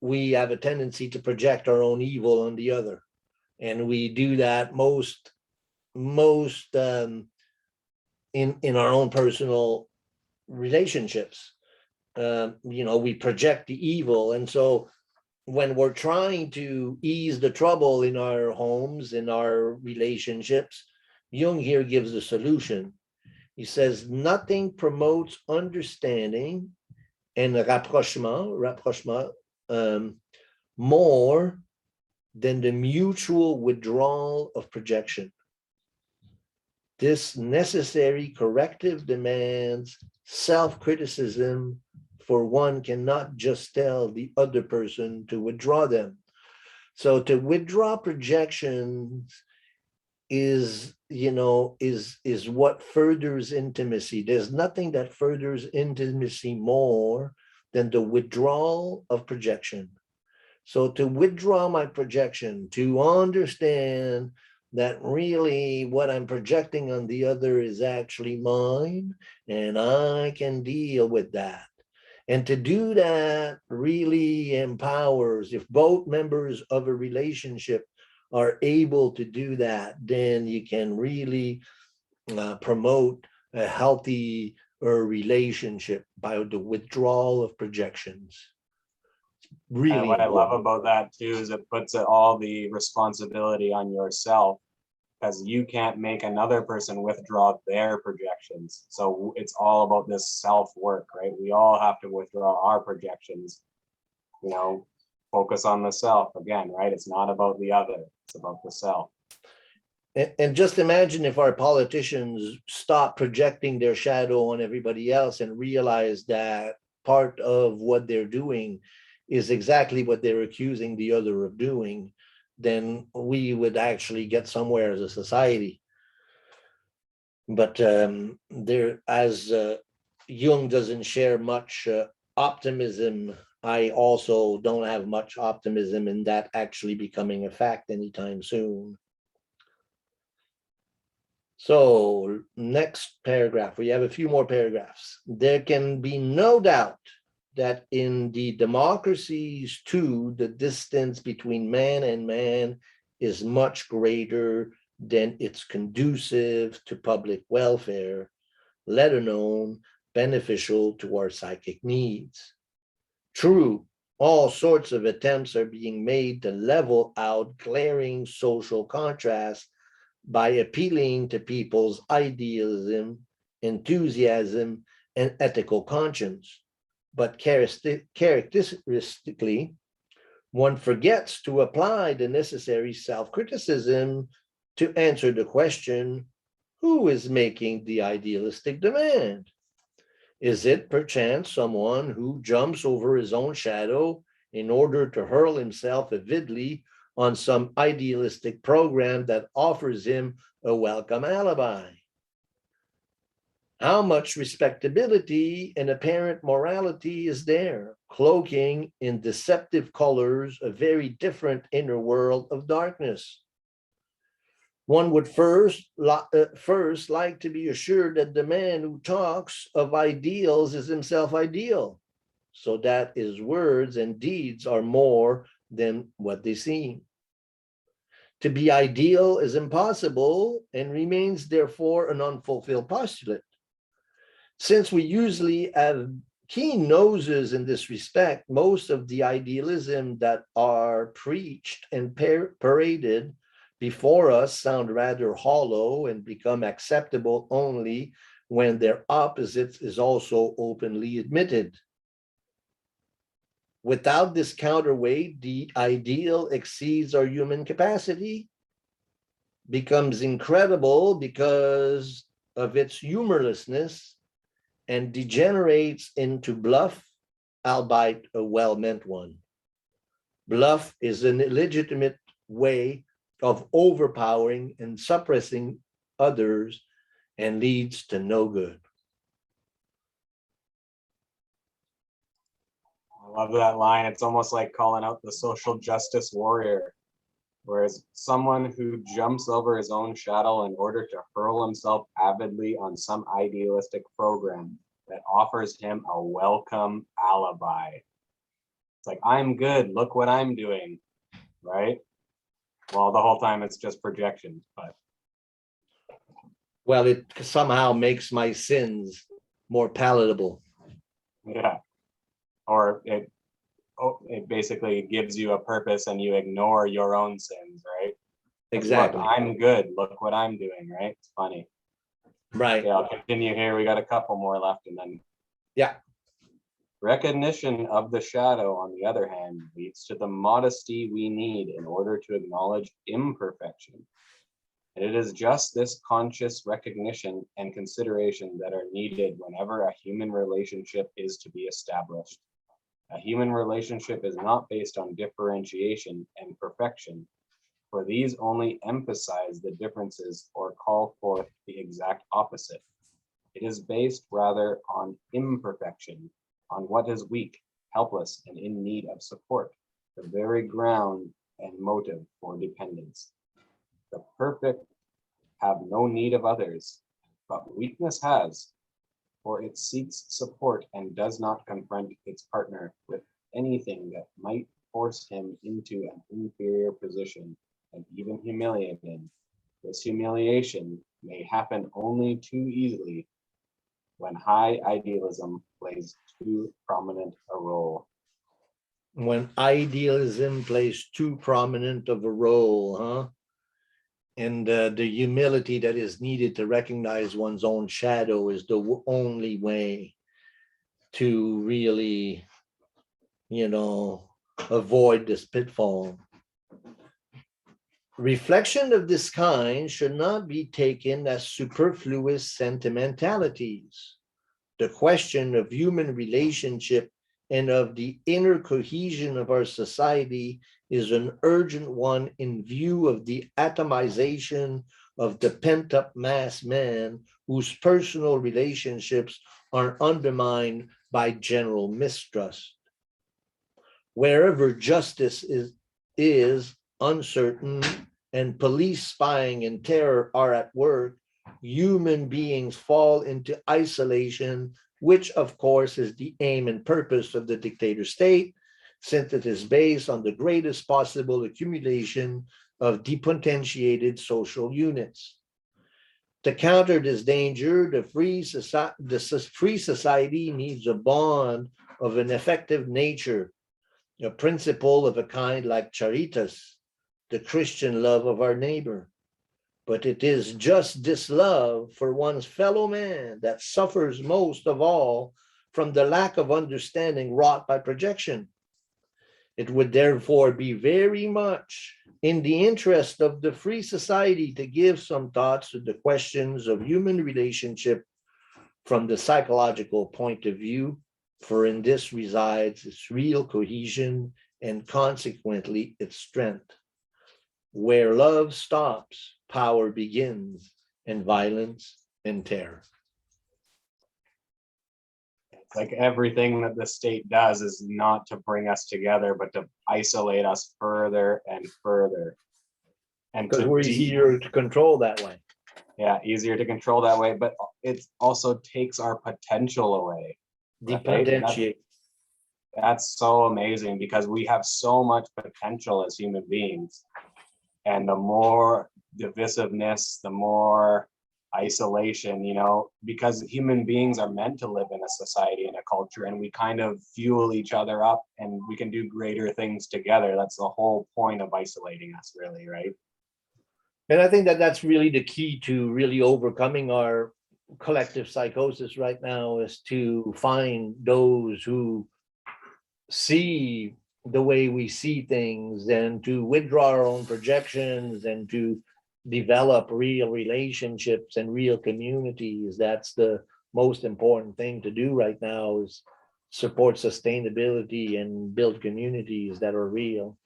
we have a tendency to project our own evil on the other, and we do that most in our own personal relationships. We project the evil, and so when we're trying to ease the trouble in our homes, in our relationships, Jung here gives a solution. He says nothing promotes understanding and rapprochement more than the mutual withdrawal of projection. This necessary corrective demands self-criticism, for one cannot just tell the other person to withdraw them. So to withdraw projections is, is what furthers intimacy. There's nothing that furthers intimacy more than the withdrawal of projection. So to withdraw my projection, to understand that really what I'm projecting on the other is actually mine, and I can deal with that. And to do that really empowers. If both members of a relationship are able to do that, then you can really promote a healthy relationship by the withdrawal of projections. And Really what I love important. about that too is it puts all the responsibility on yourself, because you can't make another person withdraw their projections. So it's all about this self-work, right? We all have to withdraw our projections, focus on the self again, right? It's not about the other, it's about the self. And just imagine if our politicians stop projecting their shadow on everybody else and realize that part of what they're doing is exactly what they're accusing the other of doing, then we would actually get somewhere as a society. But there, as Jung doesn't share much optimism, I also don't have much optimism in that actually becoming a fact anytime soon. So next paragraph, we have a few more paragraphs. There can be no doubt that in the democracies too, the distance between man and man is much greater than it's conducive to public welfare, let alone beneficial to our psychic needs. True, all sorts of attempts are being made to level out glaring social contrasts by appealing to people's idealism, enthusiasm, and ethical conscience. But characteristically, one forgets to apply the necessary self-criticism to answer the question, who is making the idealistic demand? Is it perchance someone who jumps over his own shadow in order to hurl himself avidly on some idealistic program that offers him a welcome alibi? How much respectability and apparent morality is there, cloaking in deceptive colors a very different inner world of darkness? One would first like to be assured that the man who talks of ideals is himself ideal, so that his words and deeds are more than what they seem. To be ideal is impossible and remains therefore an unfulfilled postulate. Since we usually have keen noses in this respect, most of the idealism that are preached and paraded before us sound rather hollow and become acceptable only when their opposites is also openly admitted. Without this counterweight, the ideal exceeds our human capacity, becomes incredible because of its humorlessness, and degenerates into bluff, albeit a well-meant one. Bluff is an illegitimate way of overpowering and suppressing others and leads to no good. I love that line. It's almost like calling out the social justice warrior, whereas someone who jumps over his own shadow in order to hurl himself avidly on some idealistic program that offers him a welcome alibi. It's like, I'm good, look what I'm doing, right? Well, the whole time it's just projections, but. Well, it somehow makes my sins more palatable. Yeah, or it basically gives you a purpose and you ignore your own sins, right? Exactly. Look, I'm good. Look what I'm doing, right? It's funny. Right. Okay, I'll continue here. We got a couple more left, and then. Yeah. Recognition of the shadow, on the other hand, leads to the modesty we need in order to acknowledge imperfection. And it is just this conscious recognition and consideration that are needed whenever a human relationship is to be established. A human relationship is not based on differentiation and perfection, for these only emphasize the differences or call forth the exact opposite. It is based rather on imperfection, on what is weak, helpless, and in need of support, the very ground and motive for dependence. The perfect have no need of others, but weakness has, for it seeks support and does not confront its partner with anything that might force him into an inferior position and even humiliate him. This humiliation may happen only too easily when high idealism plays too prominent a role. When idealism plays too prominent of a role, huh? And the humility that is needed to recognize one's own shadow is the only way to really, avoid this pitfall. Reflection of this kind should not be taken as superfluous sentimentalities. The question of human relationship and of the inner cohesion of our society is an urgent one in view of the atomization of the pent-up mass man whose personal relationships are undermined by general mistrust. Wherever justice is uncertain and police spying and terror are at work, human beings fall into isolation, which of course is the aim and purpose of the dictator state, since it is based on the greatest possible accumulation of depotentiated social units. To counter this danger, the free society needs a bond of an effective nature, a principle of a kind like charitas, the Christian love of our neighbor. But it is just this love for one's fellow man that suffers most of all from the lack of understanding wrought by projection. It would therefore be very much in the interest of the free society to give some thoughts to the questions of human relationship from the psychological point of view, for in this resides its real cohesion and consequently its strength. Where love stops, power begins, and violence and terror. It's like everything that the state does is not to bring us together, but to isolate us further and further. And because we're easier to control that way. Yeah, easier to control that way, but it also takes our potential away. Depotentiate. That's so amazing because we have so much potential as human beings. And the more divisiveness, the more isolation, because human beings are meant to live in a society and a culture, and we kind of fuel each other up and we can do greater things together. That's the whole point of isolating us, really, right? And I think that that's really the key to really overcoming our collective psychosis right now, is to find those who see the way we see things and to withdraw our own projections and to develop real relationships and real communities. That's the most important thing to do right now, is support sustainability and build communities that are real.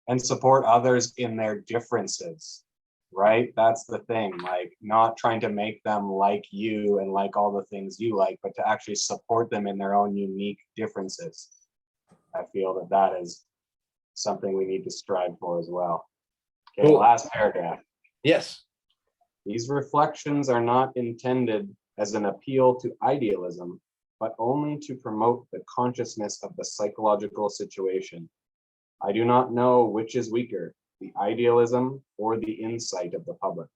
And support others in their differences, right? That's the thing, like not trying to make them like you and like all the things you like, but to actually support them in their own unique differences. I feel that that is something we need to strive for as well. Okay, cool. Last paragraph. Yes. These reflections are not intended as an appeal to idealism, but only to promote the consciousness of the psychological situation. I do not know which is weaker, the idealism or the insight of the public.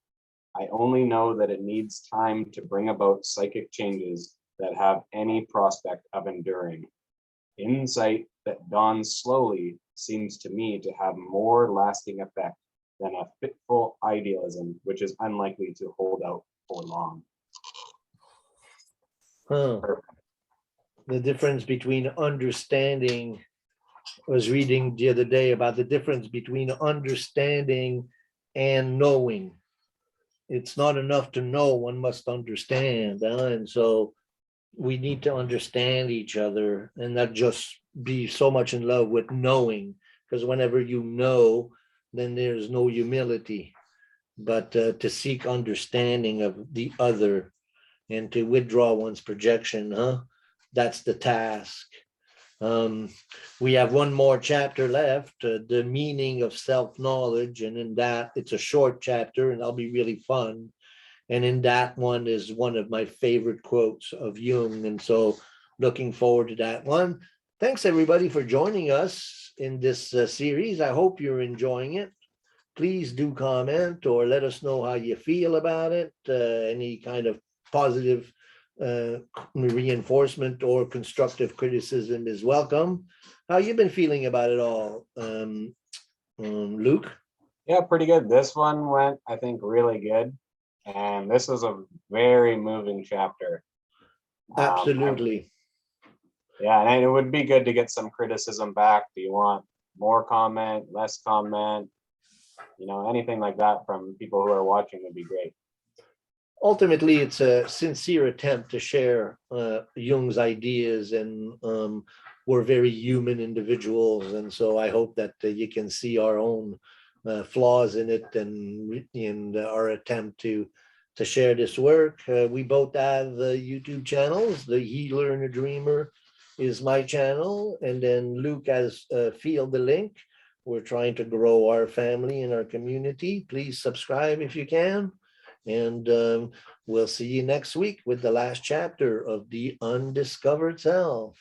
I only know that it needs time to bring about psychic changes that have any prospect of enduring. Insight that dawns slowly seems to me to have more lasting effect than a fitful idealism, which is unlikely to hold out for long. The difference between understanding, I was reading the other day about the difference between understanding and knowing. It's not enough to know, one must understand. And so we need to understand each other and not just be so much in love with knowing, because whenever you know, then there's no humility. But to seek understanding of the other and to withdraw one's projection, that's the task. We have one more chapter left, the meaning of self-knowledge, and in that it's a short chapter and that'll be really fun. And in that one is one of my favorite quotes of Jung, and so looking forward to that one. Thanks everybody for joining us in this series. I hope you're enjoying it. Please do comment or let us know how you feel about it. Any kind of positive reinforcement or constructive criticism is welcome. How you been feeling about it all, Luke? Yeah, pretty good. This one went, I think, really good. And this was a very moving chapter. Absolutely. Yeah, and it would be good to get some criticism back. Do you want more comment, less comment? You know, anything like that from people who are watching would be great. Ultimately, it's a sincere attempt to share Jung's ideas, and we're very human individuals. And so I hope that you can see our own flaws in it and in our attempt to share this work. We both have YouTube channels. The Healer and the Dreamer is my channel, and then Luke has Feel the Link. We're trying to grow our family and our community. Please subscribe if you can. And we'll see you next week with the last chapter of The Undiscovered Self.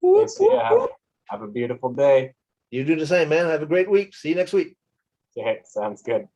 Thanks, yeah, have a beautiful day. You do the same, man. Have a great week. See you next week. Okay, sounds good.